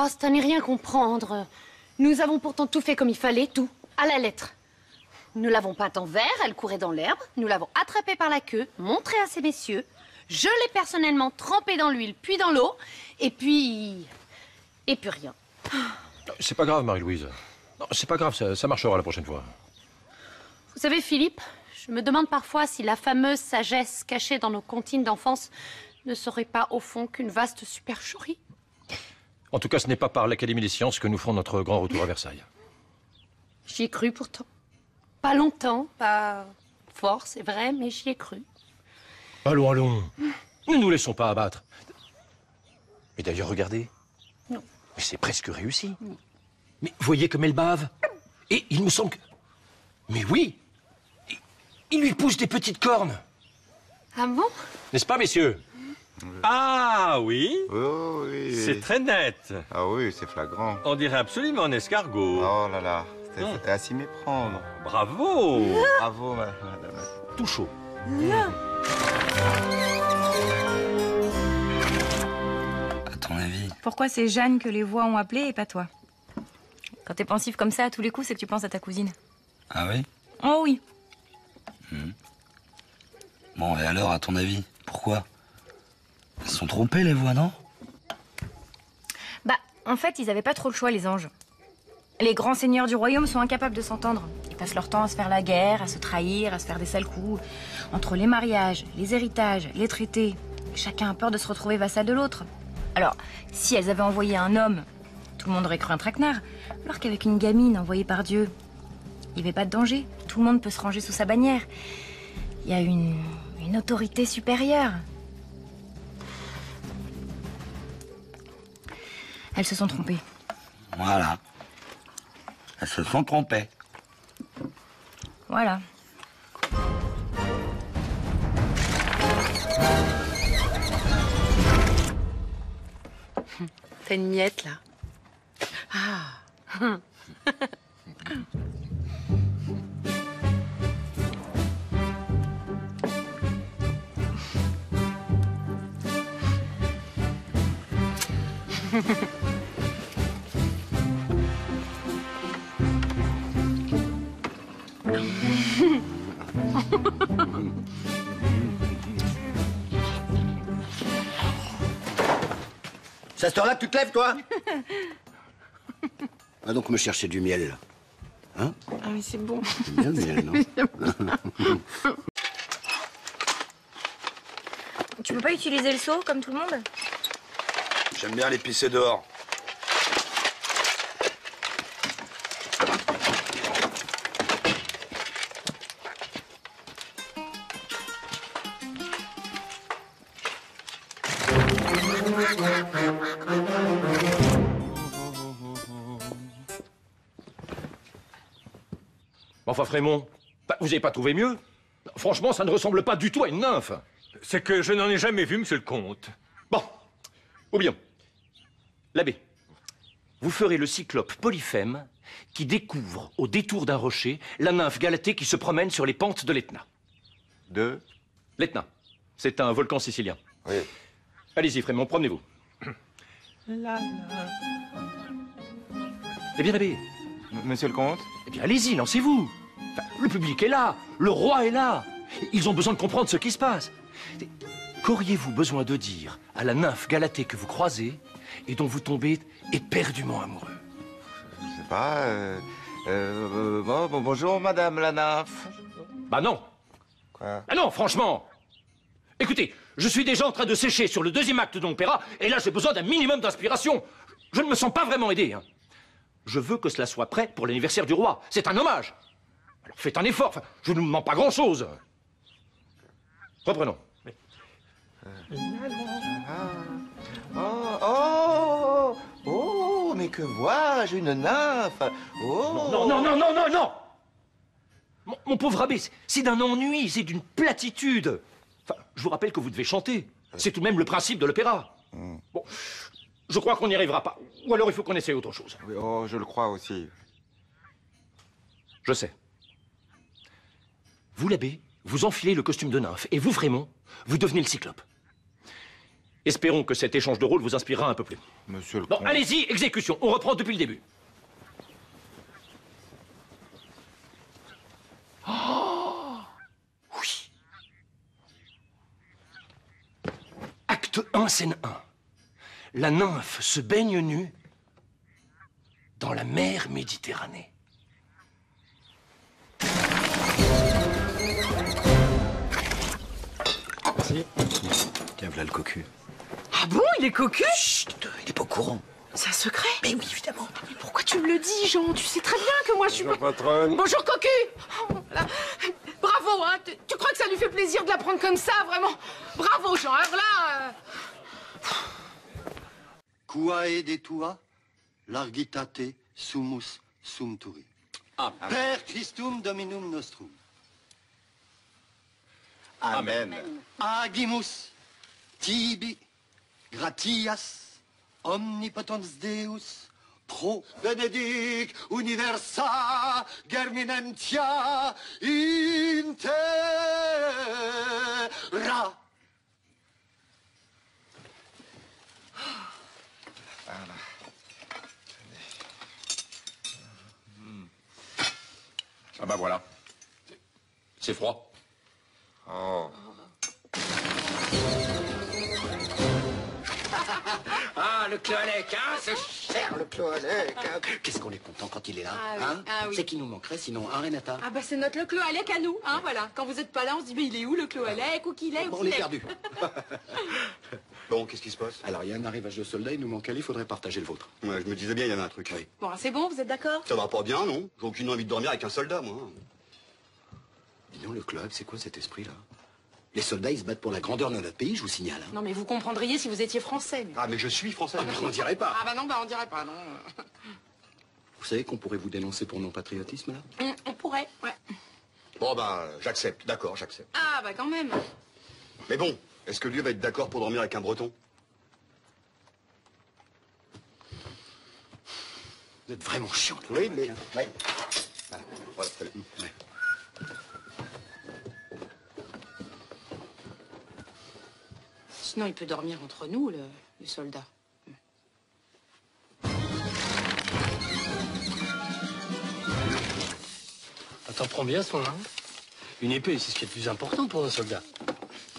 Oh, c'est à n'y rien comprendre. Nous avons pourtant tout fait comme il fallait, tout, à la lettre. Nous l'avons peinte en vert, elle courait dans l'herbe. Nous l'avons attrapée par la queue, montrée à ces messieurs. Je l'ai personnellement trempée dans l'huile, puis dans l'eau. Et puis rien. C'est pas grave, Marie-Louise. Non, c'est pas grave, ça marchera la prochaine fois. Vous savez, Philippe, je me demande parfois si la fameuse sagesse cachée dans nos comptines d'enfance ne serait pas, au fond, qu'une vaste supercherie. En tout cas, ce n'est pas par l'Académie des sciences que nous ferons notre grand retour à Versailles. J'y ai cru pourtant. Pas longtemps, pas fort, c'est vrai, mais j'y ai cru. Allons, allons. Ne nous laissons pas abattre. Mais d'ailleurs, regardez. Non. Mais c'est presque réussi. Non. Mais voyez comme elle bave. Et il me semble que... Mais oui, il lui pousse des petites cornes. Ah bon? N'est-ce pas, messieurs? Ah oui, Oh oui. c'est très net. Ah oui, c'est flagrant. On dirait absolument un escargot. Oh là là, c'était à s'y méprendre. Bravo. Bravo, madame. Tout chaud. À ton avis? Pourquoi c'est Jeanne que les voix ont appelé et pas toi? Quand t'es pensif comme ça à tous les coups, c'est que tu penses à ta cousine. Ah oui? Oh oui. Bon, et alors, à ton avis, pourquoi? Elles se sont trompées, les voix, non? Bah, en fait, ils avaient pas trop le choix, les anges. Les grands seigneurs du royaume sont incapables de s'entendre. Ils passent leur temps à se faire la guerre, à se trahir, à se faire des sales coups. Entre les mariages, les héritages, les traités, chacun a peur de se retrouver vassal de l'autre. Alors, si elles avaient envoyé un homme, tout le monde aurait cru un traquenard. Alors qu'avec une gamine envoyée par Dieu, il n'y avait pas de danger. Tout le monde peut se ranger sous sa bannière. Il y a une autorité supérieure. Elles se sont trompées. Voilà. Elles se sont trompées. Voilà. T'as une miette, là. Ah. C'est à cette heure-là que tu te lèves, toi? Va donc me chercher du miel, là. Hein? Ah mais c'est bon. C'est bien le miel, non? Tu peux pas utiliser le seau comme tout le monde? J'aime bien les pisser dehors. Enfin, Frémont, vous n'avez pas trouvé mieux? Franchement, ça ne ressemble pas du tout à une nymphe. C'est que je n'en ai jamais vu, monsieur le comte. Bon, oublions. L'abbé, vous ferez le cyclope Polyphème qui découvre, au détour d'un rocher, la nymphe Galatée qui se promène sur les pentes de l'Etna. De? L'Etna, c'est un volcan sicilien. Oui. Allez-y, Frémont, promenez-vous. Eh bien, l'abbé, Monsieur le comte? eh bien, allez-y, lancez-vous. Enfin, le public est là, le roi est là. Ils ont besoin de comprendre ce qui se passe. Qu'auriez-vous besoin de dire à la nymphe Galatée que vous croisez et dont vous tombez éperdument amoureux? Je sais pas. Bonjour, madame la nymphe. Bah non. Quoi? Ah non, franchement. Écoutez, je suis déjà en train de sécher sur le deuxième acte de l'opéra et là, j'ai besoin d'un minimum d'inspiration. Je ne me sens pas vraiment aidé. Hein. Je veux que cela soit prêt pour l'anniversaire du roi. C'est un hommage. Alors faites un effort. Enfin, je ne vous demande pas grand-chose. Reprenons. Oh, mais que vois-je, une nymphe? Oh. Non, non, non, non, non, non. Mon pauvre abbé, c'est d'un ennui, c'est d'une platitude. Enfin, je vous rappelle que vous devez chanter. C'est tout de même le principe de l'opéra. Bon, je crois qu'on n'y arrivera pas. Ou alors il faut qu'on essaye autre chose. Oui, oh, je le crois aussi. Je sais. Vous, l'abbé, vous enfilez le costume de nymphe. Et vous, Frémont, vous devenez le cyclope. Espérons que cet échange de rôle vous inspirera un peu plus. Monsieur le Bon, comte. allez-y, exécution. On reprend depuis le début. Oh, oui. Acte 1, scène 1. La nymphe se baigne nue dans la mer Méditerranée. Merci. Tiens, voilà le cocu. Ah bon, il est cocu? Chut, il est pas au courant. C'est un secret? Mais oui, évidemment. Mais pourquoi tu me le dis, Jean? Tu sais très bien que moi je suis pas... Patronne. Bonjour, cocu! Oh, voilà. Bravo, hein? Tu crois que ça lui fait plaisir de la prendre comme ça, vraiment? Bravo, Jean, alors là... Quae de tua largitate sumus sumturi. Per Christum Dominum nostrum. Amen. Agimus tibi gratias omnipotens Deus pro benedic universa germinentia in terra. Ah bah voilà. C'est froid. Oh. Ah, le cloalec, hein? C'est cher, le cloalec, hein? Qu'est-ce qu'on est content quand il est là, Ah oui, hein? ah oui. C'est qui nous manquerait, sinon, hein, Renata? Ah bah c'est notre le Cloalec à nous, hein, voilà. Quand vous êtes pas là, on se dit, mais il est où le Cloalec? Où qu'il est? Où Bon, on qu'il est est? perdu. Bon, qu'est-ce qui se passe? Alors, il y a un arrivage de soldats, il nous manque un lit, il faudrait partager le vôtre. Ouais, je me disais bien, il y avait un truc. Oui. Bon, c'est bon, vous êtes d'accord? Ça va pas bien, non? J'ai aucune envie de dormir avec un soldat, moi. Dis donc, le club, c'est quoi cet esprit-là? Les soldats, ils se battent pour la grandeur de notre pays, je vous signale. Hein. Non mais vous comprendriez si vous étiez français. Mais... Ah, mais je suis français. On dirait pas. Ah bah non, on dirait pas, non. Vous savez qu'on pourrait vous dénoncer pour non-patriotisme, là? On pourrait, ouais. Bon, ben, j'accepte, d'accord, j'accepte. Ah bah quand même. Mais bon, est-ce que lui va être d'accord pour dormir avec un breton? Vous êtes vraiment chiant, là. Oui, mais... Ouais. Voilà, très bien. Ouais. Sinon, il peut dormir entre nous, le soldat. T'en prends bien son, hein? Une épée, c'est ce qui est le plus important pour un soldat.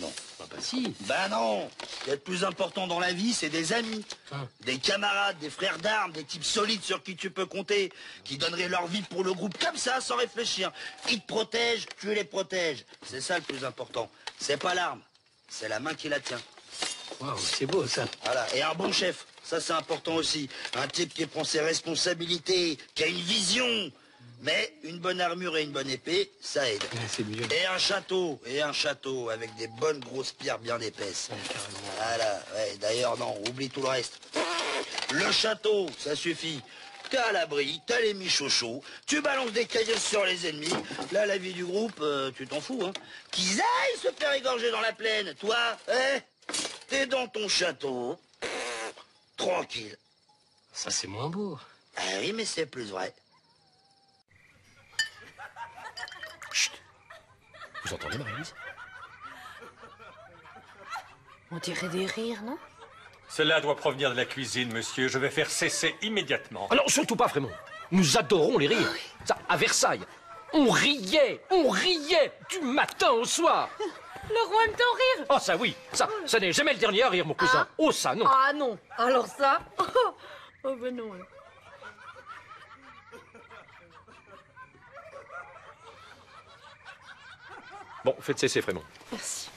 Non. Bah si. Ben non. Ce qui est le plus important dans la vie, c'est des amis. Hein. Des camarades, des frères d'armes, des types solides sur qui tu peux compter, qui donneraient leur vie pour le groupe comme ça, sans réfléchir. Ils te protègent, tu les protèges. C'est ça le plus important. C'est pas l'arme, c'est la main qui la tient. Waouh, c'est beau, ça. Voilà. Et un bon chef, ça c'est important aussi. Un type qui prend ses responsabilités, qui a une vision. Mais une bonne armure et une bonne épée, ça aide. Ouais, c'est mieux. Et un château avec des bonnes grosses pierres bien épaisses. Ouais, carrément. Voilà, ouais, d'ailleurs non, oublie tout le reste. Le château, ça suffit. T'es à l'abri, t'as les michochos, tu balances des cailloux sur les ennemis. Là, la vie du groupe, tu t'en fous, hein. Qu'ils aillent se faire égorger dans la plaine. Toi, t'es dans ton château, tranquille. Ça, c'est moins beau. Ah oui, mais c'est plus vrai. Vous entendez, Marie-Louise? On dirait des rires, non? Cela doit provenir de la cuisine, monsieur. Je vais faire cesser immédiatement. Ah non, surtout pas, Frémont. Nous adorons les rires. Ça, à Versailles, on riait du matin au soir. Le roi aime tant rire. Oh, ça oui, ça n'est jamais le dernier à rire, mon cousin. Oh, ça, non. Ah non, alors ça... Oh ben non. Bon, faites cesser, Frémont. Merci.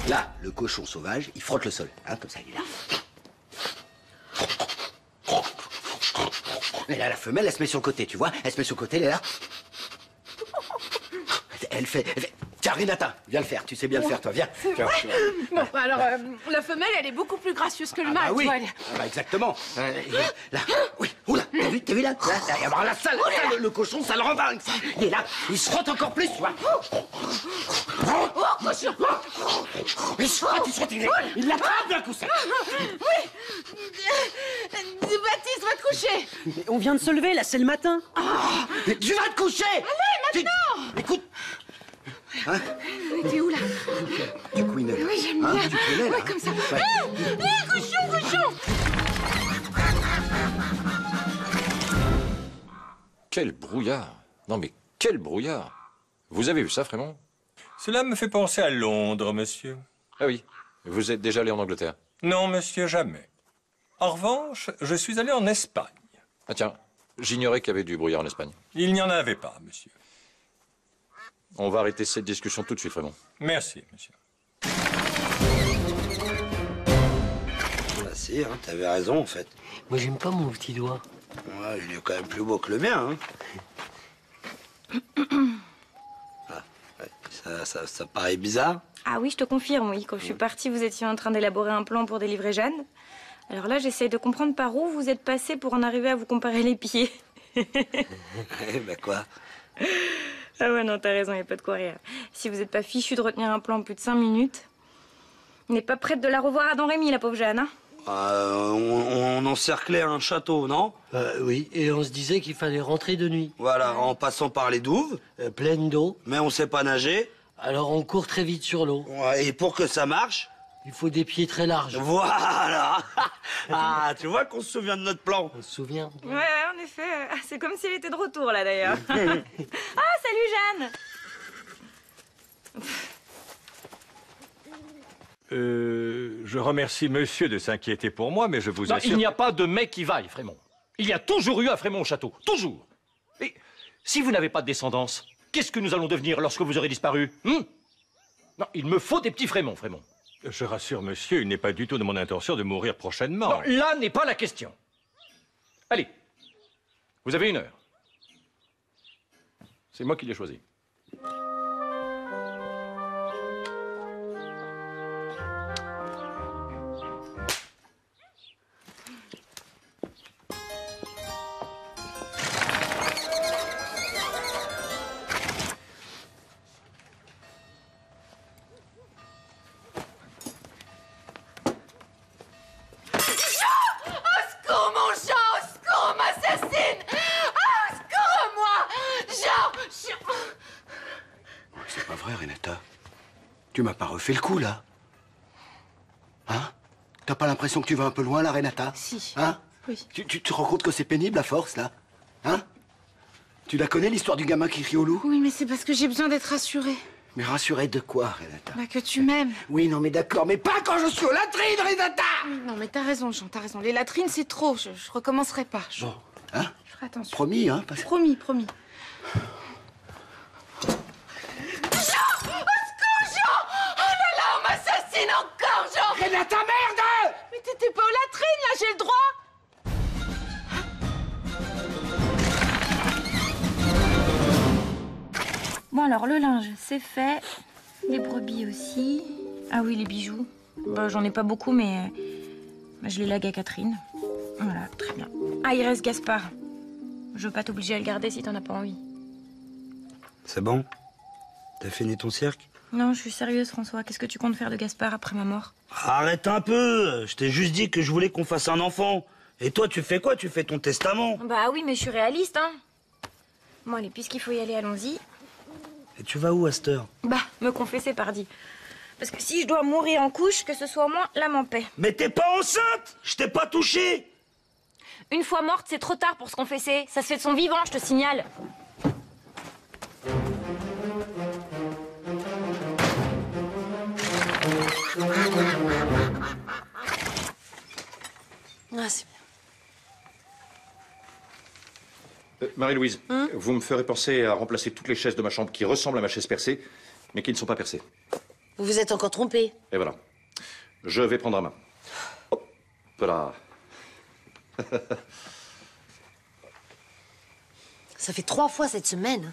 Là, le cochon sauvage, il frotte le sol. Hein, comme ça, il est là. Et là, la femelle, elle se met sur le côté, tu vois? Elle se met sur le côté, elle est là. Elle fait... Tiens, Renata, viens le faire. Tu sais bien le faire, toi. Viens. Tiens, Bon, alors, la femelle, elle est beaucoup plus gracieuse que le mâle, oui. tu vois. Ah bah, exactement. Là. Oui. Oula, t'as vu là? Alors là, ça, le cochon, ça le rend dingue. Ça. Il est là. Il se frotte encore plus, tu vois. Il se frotte, il l'attrape d'un coup, ça. Baptiste, va te coucher. Mais on vient de se lever, là, c'est le matin. Mais tu vas te coucher. Allez, maintenant. Écoute. Hein? T'es où, là? Du couinais. Oui, j'aime Hein? bien. Du poulet, là, Ouais, hein? comme ça. Ouais. Cochon, cochon! Quel brouillard! Non mais quel brouillard! Vous avez vu ça, Frémont? Cela me fait penser à Londres, monsieur. Ah oui. Vous êtes déjà allé en Angleterre? Non, monsieur, jamais. En revanche, je suis allé en Espagne. Ah tiens, j'ignorais qu'il y avait du brouillard en Espagne. Il n'y en avait pas, monsieur. On va arrêter cette discussion tout de suite, Frémont. Merci, monsieur. Bah si, hein, t'avais raison, en fait. Moi, j'aime pas mon petit doigt. Ouais, il est quand même plus beau que le mien, hein. Ah, ouais, ça paraît bizarre. Ah oui, je te confirme, oui. Quand je suis partie, vous étiez en train d'élaborer un plan pour délivrer Jeanne. Alors là, j'essaie de comprendre par où vous êtes passé pour en arriver à vous comparer les pieds. Bah quoi? Ah ouais, non, t'as raison, y a pas de quoi rire. Si vous êtes pas fichu de retenir un plan plus de 5 minutes, on n'est pas prête de la revoir à Don Rémy, la pauvre Jeanne, hein? On encerclait un château, non? Oui, et on se disait qu'il fallait rentrer de nuit. Voilà, en passant par les douves. Pleine d'eau. Mais on sait pas nager. Alors on court très vite sur l'eau. Ouais, et pour que ça marche... Il faut des pieds très larges. Voilà. Ah, tu vois qu'on se souvient de notre plan. On se souvient. Ouais, en effet. C'est comme si elle était de retour, là, d'ailleurs. Ah, salut, Jeanne! Je remercie monsieur de s'inquiéter pour moi, mais je vous Non, assure... il n'y a pas de mec qui vaille, Frémont. Il y a toujours eu un Frémont au château. Toujours. Et si vous n'avez pas de descendance, qu'est-ce que nous allons devenir lorsque vous aurez disparu? Non, il me faut des petits Frémont, Frémont. Je rassure monsieur, il n'est pas du tout de mon intention de mourir prochainement. Non, là n'est pas la question. Allez, vous avez 1 heure. C'est moi qui l'ai choisi. C'est pas vrai, Renata. Tu m'as pas refait le coup, là. Hein? T'as pas l'impression que tu vas un peu loin, là, Renata? Si. Hein? Oui. Tu te rends compte que c'est pénible, à force, là? Hein? Tu la connais, l'histoire du gamin qui crie au loup? Oui, mais c'est parce que j'ai besoin d'être rassurée. Mais rassurée de quoi, Renata? Bah, que tu m'aimes. Oui, non, mais d'accord, mais pas quand je suis aux latrines, Renata! Oui, non, mais t'as raison, Jean, t'as raison. Les latrines, c'est trop. Je recommencerai pas. Bon, hein? Je ferai attention. Promis, hein? Promis, promis. Jean! Au secours, Jean! Oh là là, on m'assassine encore, Jean! Renata, merde! Mais t'étais pas aux latrines, là, j'ai le droit! Bon, alors, le linge, c'est fait. Les brebis aussi. Ah oui, les bijoux. Bah, j'en ai pas beaucoup, mais je les lègue à Catherine. Voilà, très bien. Ah, il reste Gaspard. Je veux pas t'obliger à le garder si t'en as pas envie. C'est bon? T'as fini ton cirque? Non, je suis sérieuse, François. Qu'est-ce que tu comptes faire de Gaspard après ma mort? Arrête un peu! Je t'ai juste dit que je voulais qu'on fasse un enfant. Et toi, tu fais quoi? Tu fais ton testament. Bah oui, mais je suis réaliste, hein. Bon, allez, puisqu'il faut y aller, allons-y. Et tu vas où à cette heure? Bah, me confesser, pardi. Parce que si je dois mourir en couche, que ce soit moi, l'âme en paix. Mais t'es pas enceinte! Je t'ai pas touché! Une fois morte, c'est trop tard pour se confesser. Ça se fait de son vivant, je te signale. Ah, c'est bien. Marie-Louise, vous me ferez penser à remplacer toutes les chaises de ma chambre qui ressemblent à ma chaise percée, mais qui ne sont pas percées. Vous vous êtes encore trompé. Et voilà. Je vais prendre à main. Hop là. Ça fait 3 fois cette semaine.